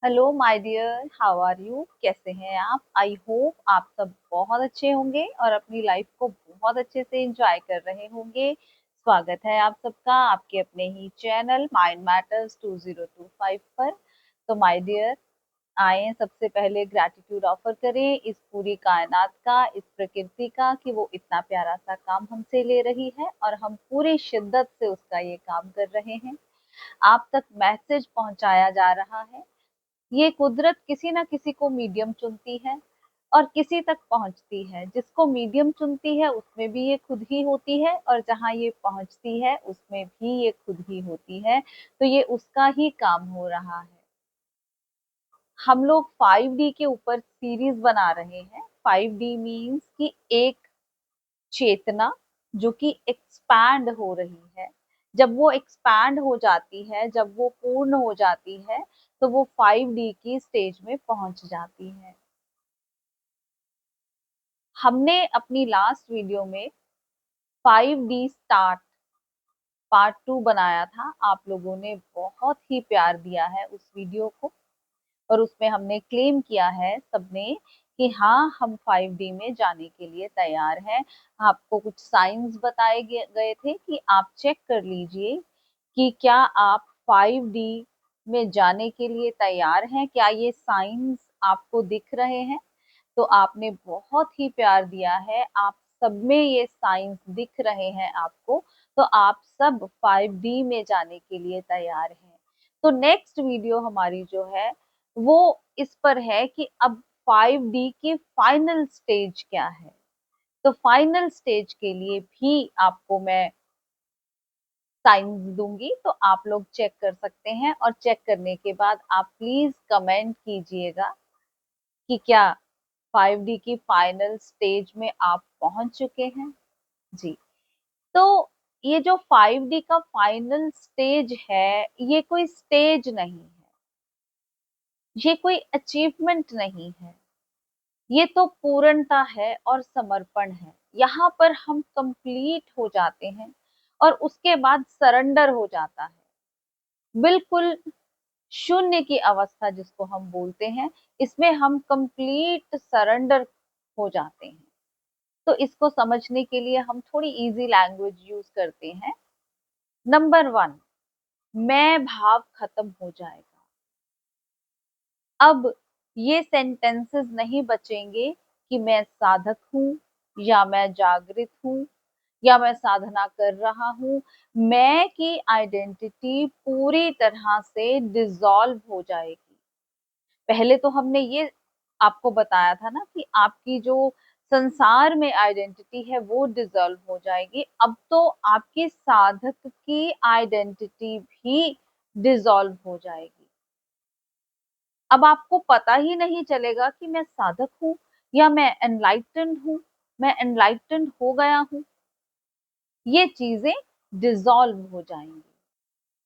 Hello my dear, how are you? कैसे हैं आप? आई होप आप सब बहुत अच्छे होंगे और अपनी लाइफ को बहुत अच्छे से एंजॉय कर रहे होंगे। स्वागत है आप सबका आपके अपने ही चैनल माइंड मैटर्स 2025 पर। तो माय डियर, आए सबसे पहले ग्रैटिट्यूड ऑफर करें इस पूरी कायनात का, इस प्रकृति का, कि वो इतना प्यारा सा काम हमसे ले रही है और हम पूरी शिद्दत से उसका ये काम कर रहे हैं। आप तक मैसेज पहुंचाया जा रहा है। ये कुदरत किसी ना किसी को मीडियम चुनती है और किसी तक पहुंचती है। जिसको मीडियम चुनती है उसमें भी ये खुद ही होती है और जहां ये पहुंचती है उसमें भी ये खुद ही होती है। तो ये उसका ही काम हो रहा है। हम लोग 5D के ऊपर सीरीज बना रहे हैं। 5D मीन्स कि एक चेतना जो कि एक्सपैंड हो रही है। जब वो एक्सपैंड हो जाती है, जब वो पूर्ण हो जाती है, तो वो 5D की स्टेज में पहुंच जाती है। हमने अपनी लास्ट वीडियो में 5D स्टार्ट पार्ट 2 बनाया था। आप लोगों ने बहुत ही प्यार दिया है उस वीडियो को और उसमें हमने क्लेम किया है सबने कि हाँ, हम 5D में जाने के लिए तैयार हैं। आपको कुछ साइंस बताए गए थे कि आप चेक कर लीजिए कि क्या आप 5D में जाने के लिए तैयार हैं। क्या ये साइंस आपको दिख रहे हैं? तो आपने बहुत ही प्यार दिया है, आप सब में ये साइंस दिख रहे हैं आपको। तो आप सब 5D में जाने के लिए तैयार हैं। तो नेक्स्ट वीडियो हमारी जो है वो इस पर है कि अब 5D की फाइनल स्टेज क्या है। तो फाइनल स्टेज के लिए भी आपको मैं साइंस दूंगी, तो आप लोग चेक कर सकते हैं और चेक करने के बाद आप प्लीज कमेंट कीजिएगा कि क्या 5D की फाइनल स्टेज में आप पहुंच चुके हैं। जी। तो ये जो 5D का फाइनल स्टेज है, ये कोई स्टेज नहीं है, ये कोई अचीवमेंट नहीं है, ये तो पूर्णता है और समर्पण है। यहाँ पर हम कंप्लीट हो जाते हैं और उसके बाद सरेंडर हो जाता है। बिल्कुल शून्य की अवस्था जिसको हम बोलते हैं, इसमें हम कंप्लीट सरेंडर हो जाते हैं। तो इसको समझने के लिए हम थोड़ी इजी लैंग्वेज यूज करते हैं। नंबर 1, मैं भाव खत्म हो जाएगा। अब ये सेंटेंसेस नहीं बचेंगे कि मैं साधक हूं या मैं जागृत हूं या मैं साधना कर रहा हूं। मैं की आइडेंटिटी पूरी तरह से डिसॉल्व हो जाएगी। पहले तो हमने ये आपको बताया था ना कि आपकी जो संसार में आइडेंटिटी है वो डिसॉल्व हो जाएगी। अब तो आपकी साधक की आइडेंटिटी भी डिसॉल्व हो जाएगी। अब आपको पता ही नहीं चलेगा कि मैं साधक हूं या मैं एनलाइटन्ड हूं, मैं एनलाइटन्ड हो गया हूं। ये चीजें डिसॉल्व हो जाएंगी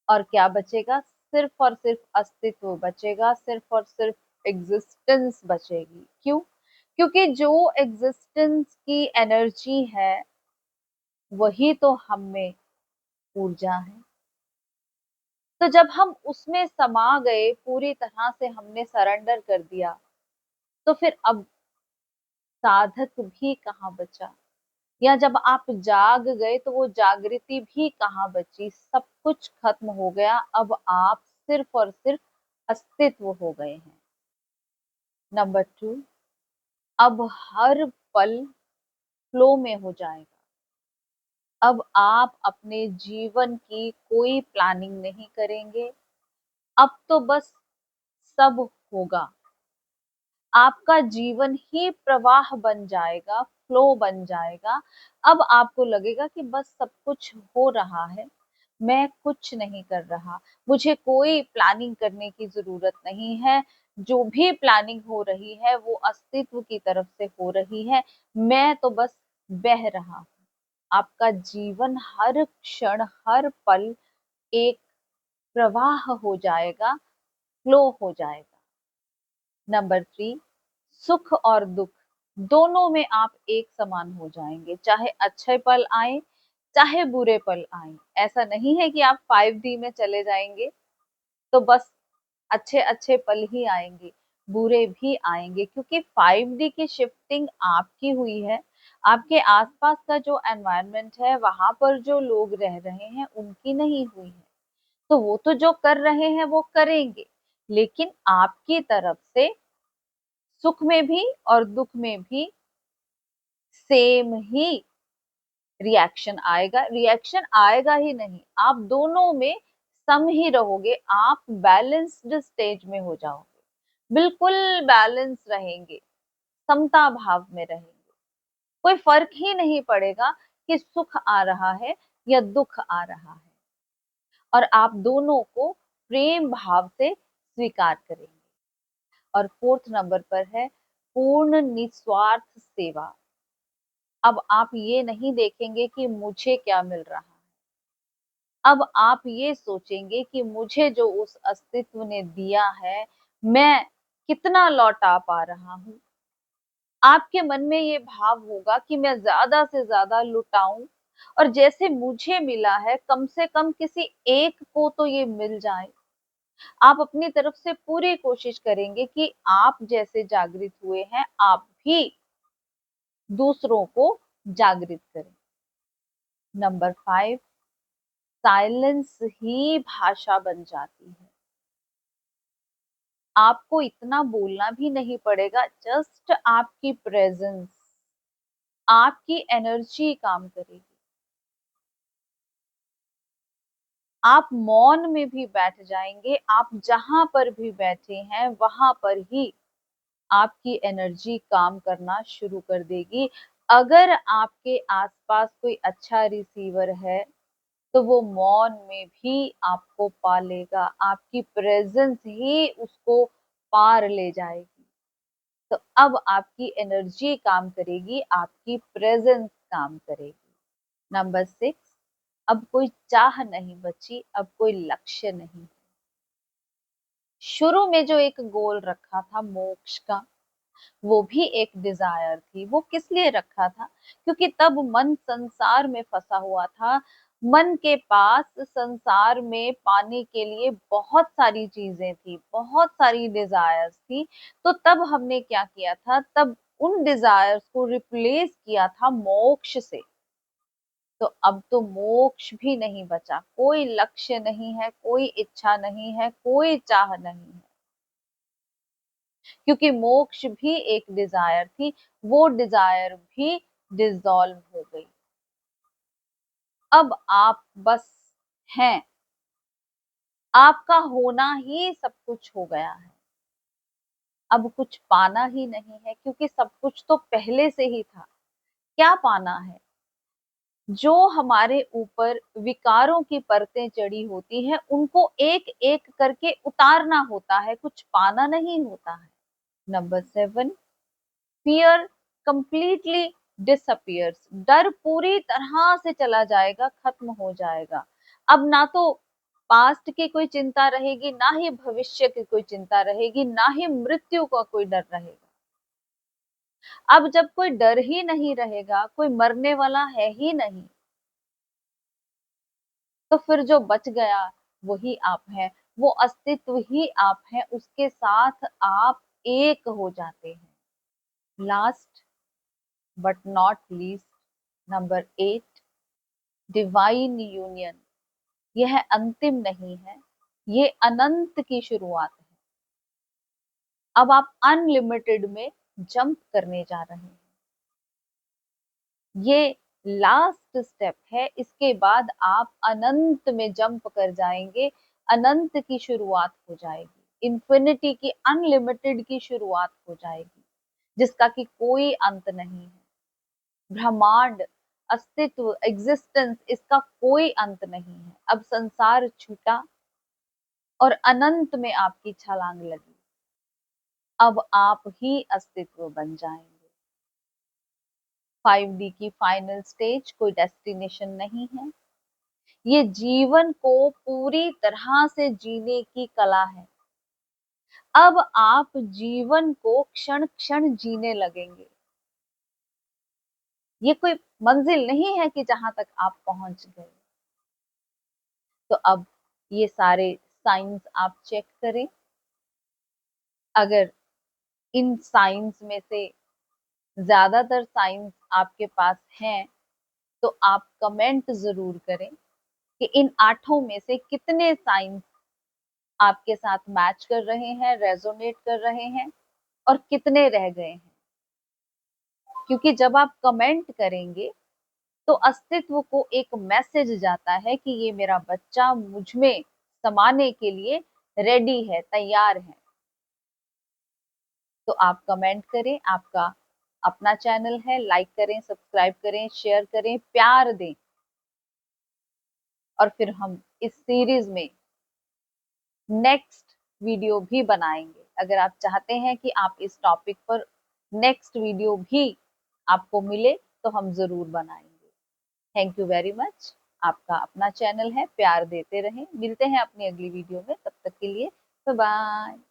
और क्या बचेगा? सिर्फ और सिर्फ अस्तित्व बचेगा, सिर्फ और सिर्फ एग्जिस्टेंस बचेगी। क्यों? क्योंकि जो एग्जिस्टेंस की एनर्जी है वही तो हम में ऊर्जा है। तो जब हम उसमें समा गए, पूरी तरह से हमने सरेंडर कर दिया, तो फिर अब साधक भी कहाँ बचा? या जब आप जाग गए तो वो जागृति भी कहाँ बची? सब कुछ खत्म हो गया। अब आप सिर्फ और सिर्फ अस्तित्व हो गए हैं। नंबर 2, अब हर पल फ्लो में हो जाएगा। अब आप अपने जीवन की कोई प्लानिंग नहीं करेंगे। अब तो बस सब होगा। आपका जीवन ही प्रवाह बन जाएगा, फ्लो बन जाएगा। अब आपको लगेगा कि बस सब कुछ हो रहा है, मैं कुछ नहीं कर रहा, मुझे कोई प्लानिंग करने की जरूरत नहीं है। जो भी प्लानिंग हो रही है वो अस्तित्व की तरफ से हो रही है, मैं तो बस बह रहा हूँ। आपका जीवन हर क्षण, हर पल एक प्रवाह हो जाएगा, फ्लो हो जाएगा। नंबर 3, सुख और दुख दोनों में आप एक समान हो जाएंगे। चाहे अच्छे पल आए, चाहे बुरे पल आए। ऐसा नहीं है कि आप 5D में चले जाएंगे तो बस अच्छे अच्छे पल ही आएंगे, बुरे भी आएंगे, क्योंकि 5D की शिफ्टिंग आपकी हुई है। आपके आसपास का जो एनवायरनमेंट है, वहां पर जो लोग रह रहे हैं, उनकी नहीं हुई है। तो वो तो जो कर रहे हैं वो करेंगे, लेकिन आपकी तरफ से सुख में भी और दुख में भी सेम ही रिएक्शन आएगा ही नहीं, आप दोनों में सम ही रहोगे, आप बैलेंस्ड स्टेज में हो जाओगे, बिल्कुल बैलेंस रहेंगे, समता भाव में रहेंगे। कोई फर्क ही नहीं पड़ेगा कि सुख आ रहा है या दुख आ रहा है, और आप दोनों को प्रेम भाव से स्वीकार करेंगे। और फोर्थ नंबर पर है पूर्ण निस्वार्थ सेवा। अब आप ये नहीं देखेंगे कि मुझे क्या मिल रहा है, अब आप ये सोचेंगे कि मुझे जो उस अस्तित्व ने दिया है, मैं कितना लौटा पा रहा हूं। आपके मन में ये भाव होगा कि मैं ज्यादा से ज्यादा लुटाऊं, और जैसे मुझे मिला है कम से कम किसी एक को तो ये मिल जाए। आप अपनी तरफ से पूरी कोशिश करेंगे कि आप जैसे जागृत हुए हैं, आप भी दूसरों को जागृत करें। नंबर 5, साइलेंस ही भाषा बन जाती है। आपको इतना बोलना भी नहीं पड़ेगा, जस्ट आपकी प्रेजेंस, आपकी एनर्जी काम करेगी। आप मौन में भी बैठ जाएंगे, आप जहां पर भी बैठे हैं वहां पर ही आपकी एनर्जी काम करना शुरू कर देगी। अगर आपके आसपास कोई अच्छा रिसीवर है, तो वो मौन में भी आपको पा लेगा, आपकी प्रेजेंस ही उसको पार ले जाएगी। तो अब आपकी एनर्जी काम करेगी, आपकी प्रेजेंस काम करेगी। नंबर 6, अब कोई चाह नहीं बची, अब कोई लक्ष्य नहीं। शुरू में जो एक गोल रखा था मोक्ष का, वो भी एक डिजायर थी। वो किस लिए रखा था? क्योंकि तब मन संसार में फंसा हुआ था, मन के पास संसार में पाने के लिए बहुत सारी चीजें थी, बहुत सारी डिजायर्स थी। तो तब हमने क्या किया था, तब उन डिजायर्स को रिप्लेस किया था मोक्ष से। तो अब तो मोक्ष भी नहीं बचा, कोई लक्ष्य नहीं है, कोई इच्छा नहीं है, कोई चाह नहीं है, क्योंकि मोक्ष भी एक डिजायर थी, वो डिजायर भी डिसॉल्व हो गई। अब आप बस हैं, आपका होना ही सब कुछ हो गया है। अब कुछ पाना ही नहीं है, क्योंकि सब कुछ तो पहले से ही था। क्या पाना है? जो हमारे ऊपर विकारों की परतें चढ़ी होती हैं, उनको एक एक करके उतारना होता है, कुछ पाना नहीं होता है। Number 7, fear completely disappears. डर पूरी तरह से चला जाएगा, खत्म हो जाएगा। अब ना तो पास्ट की कोई चिंता रहेगी, ना ही भविष्य की कोई चिंता रहेगी, ना ही मृत्यु का कोई डर रहेगा। अब जब कोई डर ही नहीं रहेगा, कोई मरने वाला है ही नहीं, तो फिर जो बच गया वही आप हैं, वो अस्तित्व ही आप हैं, उसके साथ आप एक हो जाते हैं। Last but not least, number 8, divine union. यह अंतिम नहीं है, ये अनंत की शुरुआत है। अब आप अनलिमिटेड में जंप करने जा रहे हैं। ये लास्ट स्टेप है, इसके बाद आप अनंत में जंप कर जाएंगे, अनंत की शुरुआत हो जाएगी, इन्फिनिटी की, अनलिमिटेड की शुरुआत हो जाएगी, जिसका कि कोई अंत नहीं है। ब्रह्मांड, अस्तित्व, एग्जिस्टेंस, इसका कोई अंत नहीं है। अब संसार छूटा और अनंत में आपकी छलांग लगी। अब आप ही अस्तित्व बन जाएंगे। 5D की फाइनल स्टेज कोई डेस्टिनेशन नहीं है, ये जीवन को पूरी तरह से जीने की कला है। अब आप जीवन को क्षण क्षण जीने लगेंगे। ये कोई मंजिल नहीं है कि जहां तक आप पहुंच गए। तो अब ये सारे साइंस आप चेक करें, अगर इन साइंस में से ज्यादातर साइंस आपके पास हैं तो आप कमेंट जरूर करें कि इन 8 में से कितने साइंस आपके साथ मैच कर रहे हैं, रेजोनेट कर रहे हैं और कितने रह गए हैं। क्योंकि जब आप कमेंट करेंगे तो अस्तित्व को एक मैसेज जाता है कि ये मेरा बच्चा मुझ में समाने के लिए रेडी है, तैयार है। तो आप कमेंट करें, आपका अपना चैनल है, लाइक करें, सब्सक्राइब करें, शेयर करें, प्यार दें। और फिर हम इस सीरीज में नेक्स्ट वीडियो भी बनाएंगे। अगर आप चाहते हैं कि आप इस टॉपिक पर नेक्स्ट वीडियो भी आपको मिले तो हम जरूर बनाएंगे। Thank you very much. आपका अपना चैनल है, प्यार देते रहें। मिलते हैं अपनी अगली वीडियो में, तब तक के लिए बाय बाय।